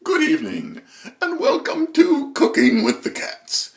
Good evening, and welcome to Cooking with the Cats,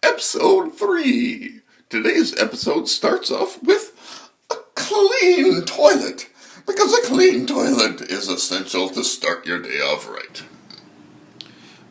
Episode 3. Today's episode starts off with a clean toilet, because a clean toilet is essential to start your day off right.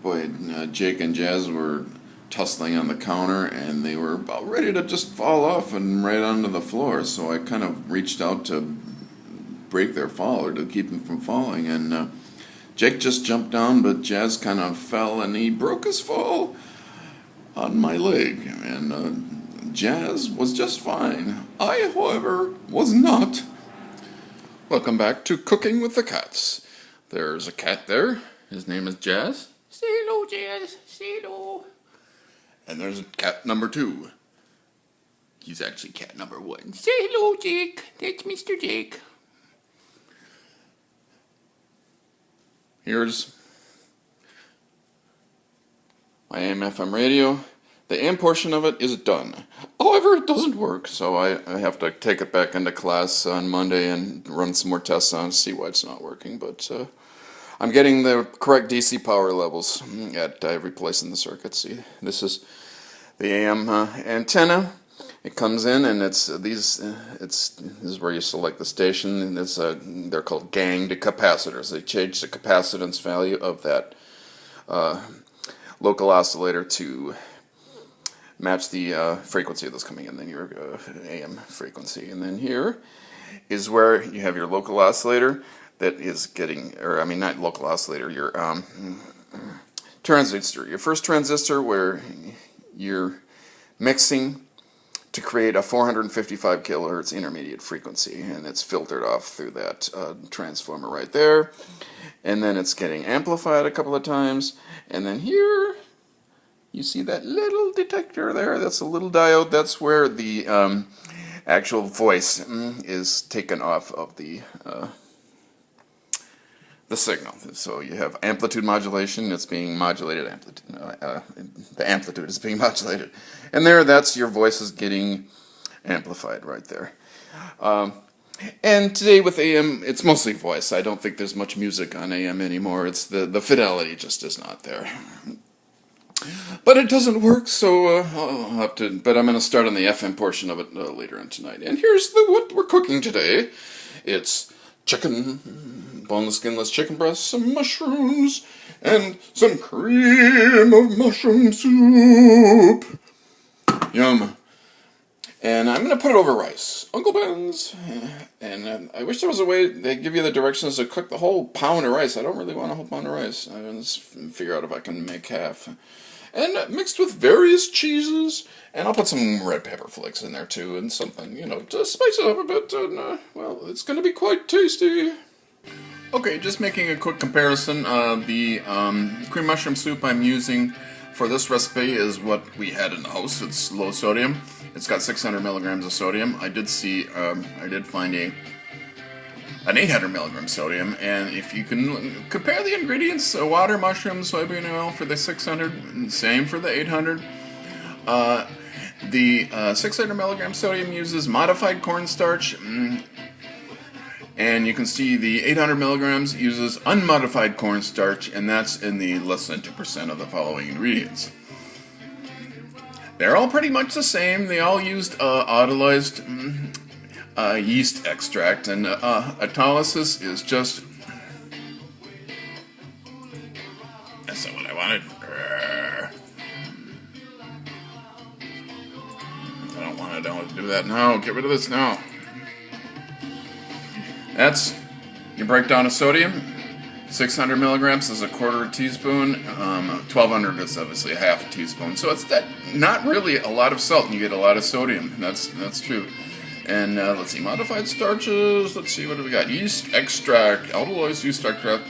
Boy, Jake and Jazz were tussling on the counter, and they were about ready to just fall off and right onto the floor, so I kind of reached out to break their fall, or to keep them from falling, and Jake just jumped down, but Jazz kind of fell, and he broke his fall on my leg, and Jazz was just fine. I, however, was not. Welcome back to Cooking with the Cats. There's a cat there. His name is Jazz. Say hello, Jazz. Say hello. And there's cat number 2. He's actually cat number 1. Say hello, Jake. That's Mr. Jake. Here's my AM/FM radio. The AM portion of it is done. However, it doesn't work, so I have to take it back into class on Monday and run some more tests on it to see why it's not working. But I'm getting the correct DC power levels at every place in the circuit. See, this is the AM antenna. It comes in, and this is where you select the station, and they're called ganged capacitors. They change the capacitance value of that local oscillator to match the frequency that's coming in, then your AM frequency. And then here is where you have your local oscillator that is getting, not local oscillator, your transistor. Your first transistor where you're mixing to create a 455 kilohertz intermediate frequency, and it's filtered off through that transformer right there, and then it's getting amplified a couple of times, and then here you see that little detector there, that's a little diode. That's where the actual voice is taken off of the signal. So you have amplitude modulation, it's being modulated, the amplitude is being modulated. And there, that's your voice is getting amplified right there. And today with AM, it's mostly voice. I don't think there's much music on AM anymore. It's the fidelity just is not there. But it doesn't work, so I'll have to, but I'm going to start on the FM portion of it later on tonight. And here's what we're cooking today. It's chicken, boneless, skinless chicken breasts, some mushrooms, and some cream of mushroom soup. Yum. And I'm going to put it over rice. Uncle Ben's. And I wish there was a way they give you the directions to cook the whole pound of rice. I don't really want a whole pound of rice. I'm going to figure out if I can make half. And mixed with various cheeses. And I'll put some red pepper flakes in there too, and something, to spice it up a bit, and, it's going to be quite tasty. Okay, just making a quick comparison. The cream mushroom soup I'm using for this recipe is what we had in the house. It's low sodium. It's got 600 milligrams of sodium. I did find an 800 milligram sodium, and if you can compare the ingredients, water, mushrooms, soybean oil for the 600, same for the 800. The 600 milligram sodium uses modified cornstarch, and you can see the 800 milligrams uses unmodified cornstarch, and that's in the less than 2% of the following ingredients. They're all pretty much the same. They all used autolyzed yeast extract, and autolysis is just... That's not what I wanted. I don't want to do that now. Get rid of this now. That's your breakdown of sodium. 600 milligrams is a quarter teaspoon. 1200 is obviously a half a teaspoon. So it's not really a lot of salt, and you get a lot of sodium. That's true. And let's see, modified starches. Let's see, what do we got? Yeast extract, alkaloid yeast extract.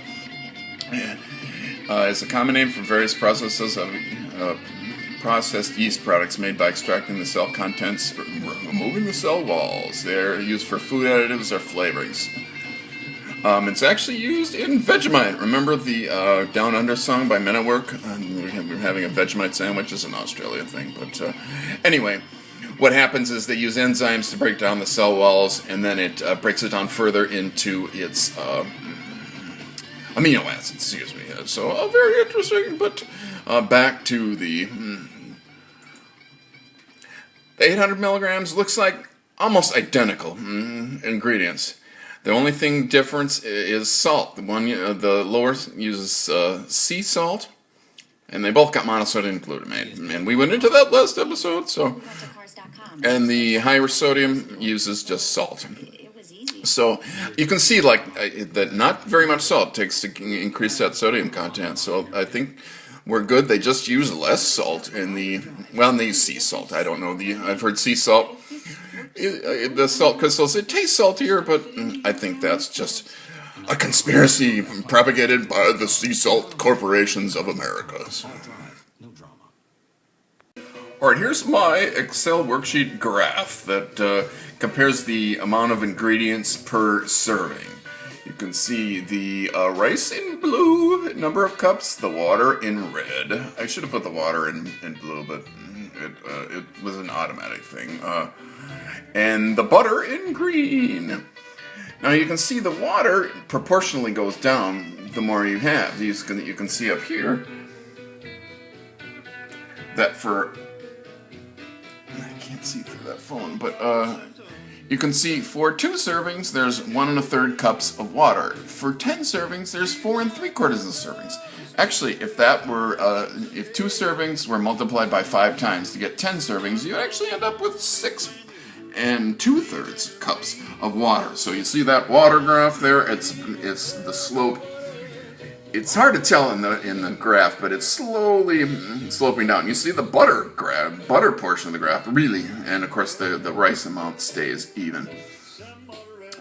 It's a common name for various processes of processed yeast products made by extracting the cell contents, removing the cell walls. They're used for food additives or flavorings. It's actually used in Vegemite. Remember the Down Under song by Men at Work? We're having a Vegemite sandwich. It's an Australian thing. But anyway, what happens is they use enzymes to break down the cell walls, and then it breaks it down further into its amino acids, So very interesting. But back to the 800 milligrams looks like almost identical ingredients. The only thing difference is salt. The lower uses sea salt, and they both got monosodium glutamate. And we went into that last episode. So, and the higher sodium uses just salt. So you can see that not very much salt takes to increase that sodium content. So I think we're good. They just use less salt in they use sea salt. I don't know. I've heard sea salt. The salt crystals, it tastes saltier, but I think that's just a conspiracy propagated by the sea salt corporations of America. So. Alright, here's my Excel worksheet graph that compares the amount of ingredients per serving. You can see the rice in blue, number of cups, the water in red. I should have put the water in blue, but it was an automatic thing. And the butter in green. Now you can see the water proportionally goes down the more you have. You can see up here that I can't see through that phone, but you can see for 2 servings there's 1 1/3 cups of water. For 10 servings there's 4 3/4 servings. Actually, if 2 servings were multiplied by 5 times to get 10 servings, you'd actually end up with 6 2/3 cups of water. So you see that water graph there? It's the slope. It's hard to tell in the graph, but it's slowly sloping down. You see the butter portion of the graph really, and of course the rice amount stays even.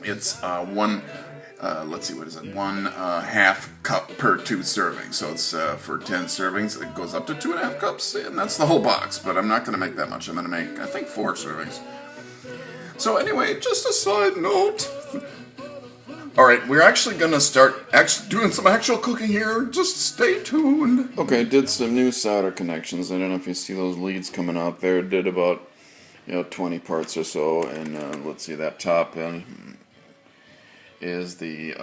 It's let's see, what is it? 1/2 cup per 2 servings. So it's for 10 servings, it goes up to 2.5 cups, and that's the whole box. But I'm not going to make that much. I'm going to make, I think, 4 servings. So anyway, just a side note. Alright, we're actually going to start doing some actual cooking here. Just stay tuned. Okay, did some new solder connections. I don't know if you see those leads coming out there. Did about 20 parts or so. And let's see, that top end is the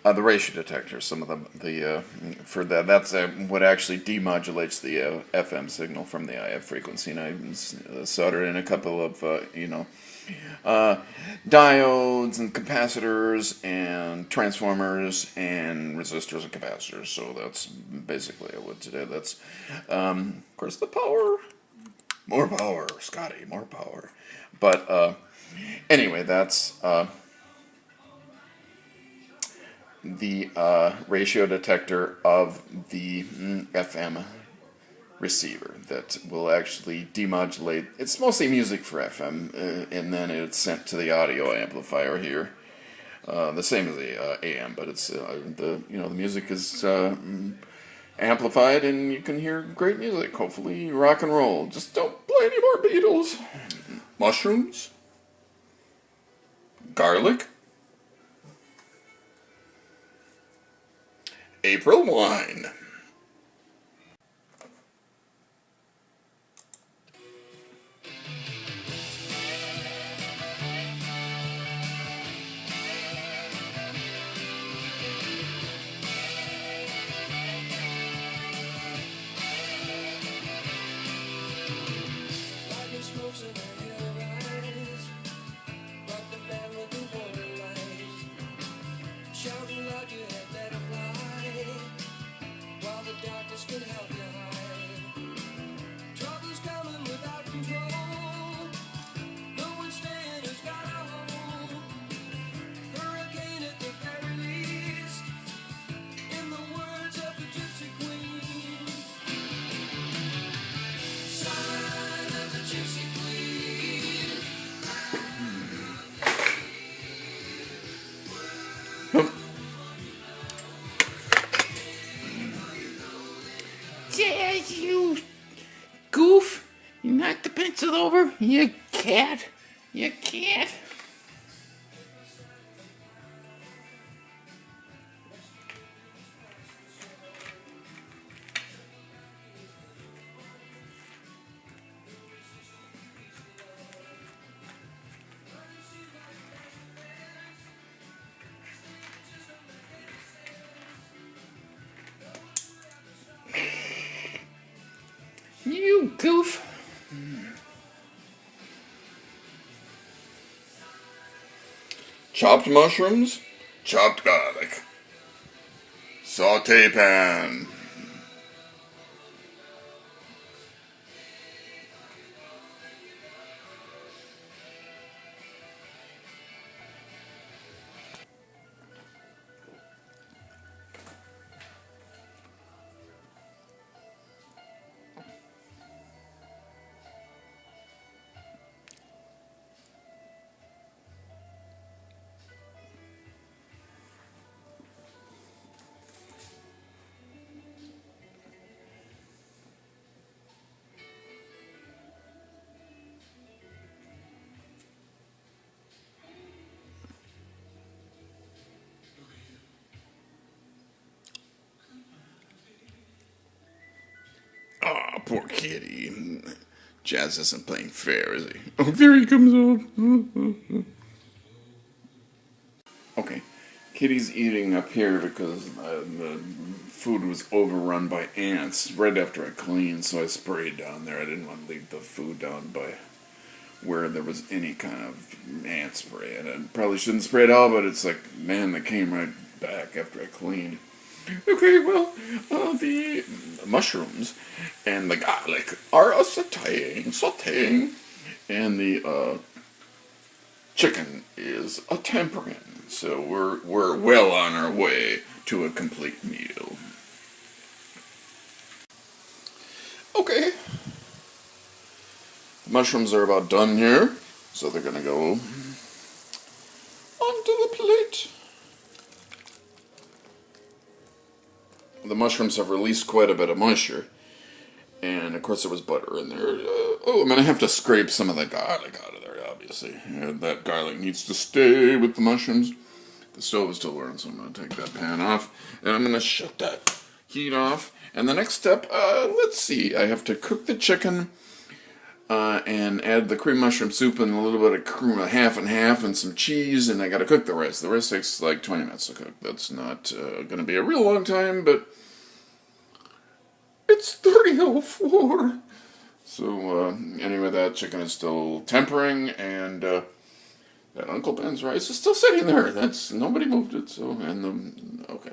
ratio detector. Some of the for that's what actually demodulates the FM signal from the IF frequency. And I soldered in a couple of diodes and capacitors and transformers and resistors and capacitors. So that's basically what today. That's of course the power. More power, Scotty. More power. But anyway, that's the ratio detector of the FM receiver that will actually demodulate. It's mostly music for FM, and then it's sent to the audio amplifier here. The same as the AM, but it's the music is amplified, and you can hear great music. Hopefully, rock and roll. Just don't play any more Beatles. Mushrooms, garlic, April wine. Yeah, you goof. You knocked the pencil over. You cat. You cat. you goof. Chopped mushrooms, chopped garlic. Saute pan. Ah, poor kitty. Jazz isn't playing fair, is he? Oh, there he comes out. Okay, Kitty's eating up here because the food was overrun by ants right after I cleaned, so I sprayed down there. I didn't want to leave the food down by where there was any kind of ant spray. And I probably shouldn't spray it all, but it's like, man, they came right back after I cleaned. Okay, well, the mushrooms and the garlic are sauteing, and the chicken is a tempering. So we're well on our way to a complete meal. Okay, the mushrooms are about done here, so they're gonna go onto the plate. The mushrooms have released quite a bit of moisture, and of course there was butter in there. I'm gonna have to scrape some of the garlic out of there, obviously. That garlic needs to stay with the mushrooms. The stove is still burning, so I'm gonna take that pan off, and I'm gonna shut that heat off. And the next step, let's see, I have to cook the chicken, and add the cream mushroom soup and a little bit of cream, half and half, and some cheese, and I gotta cook the rest. The rest takes like 20 minutes to cook. That's not gonna be a real long time, but it's 3:04. So anyway, that chicken is still tempering, and that Uncle Ben's rice is still sitting there. That's nobody moved it. So okay.